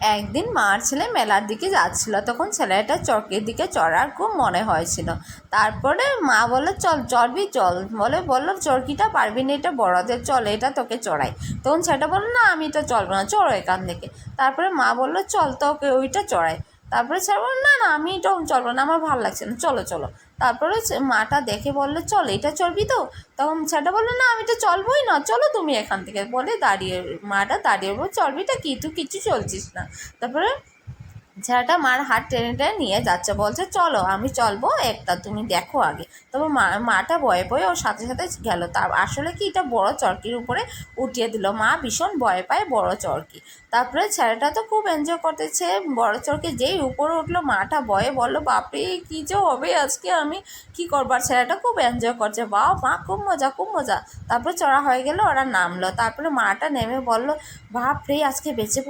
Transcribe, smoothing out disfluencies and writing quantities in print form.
একদিন মার ছেলে মেলার দিকে যাচ্ছিল, তখন ছেলেটা চরকির দিকে চড়ার খুব মনে হয়েছিল। তারপরে মা বললো চল চড়বি চল, বললো চরকিটা পারবি না, এটা বড়দের, চল এটা তোকে চড়াই। তখন ছেলেটা বললো না আমি এটা চলবো না, চড়ো এখান থেকে। তারপরে মা বললো চল তোকে ওইটা চড়াই। তারপরে ছেলে বললো না না আমি এটা চলবো না, আমার ভালো লাগছে না, চলো চলো। তারপরে মাটা দেখে বললো চল এটা চলবি তো। তখন ছেলেটা বললো না আমি তো চলবোই না, চলো তুমি এখান থেকে, বলে দাঁড়িয়ে মাটা দাঁড়িয়ে বলবো চলবিটা কি, তুই কিছু চলছিস না। তারপরে ছেলেটা মার হাত টেনে টেনে নিয়ে যাচ্ছে, বলছে চলো আমি চলবো একটা, তুমি দেখো আগে। তবে মাটা ভয়ে ভয়ে ওর সাথে সাথে গেল। তার আসলে কি এটা বড় চরকির উপরে উঠিয়ে দিল। মা ভীষণ ভয় পায় বড় চরকি। তারপরে ছেলেটা তো খুব এনজয় করতেছে, বড় চরকি যেই উপরে উঠলো মাটা ভয়ে বললো বাপরে কী যে হবে আজকে, আমি কি করবার। ছেলেটা খুব এনজয় করছে, বাহ মা খুব মজা খুব মজা। তারপরে চড়া হয়ে গেল, ওরা নামলো। তারপরে মাটা নেমে বললো বাপরে আজকে বেঁচে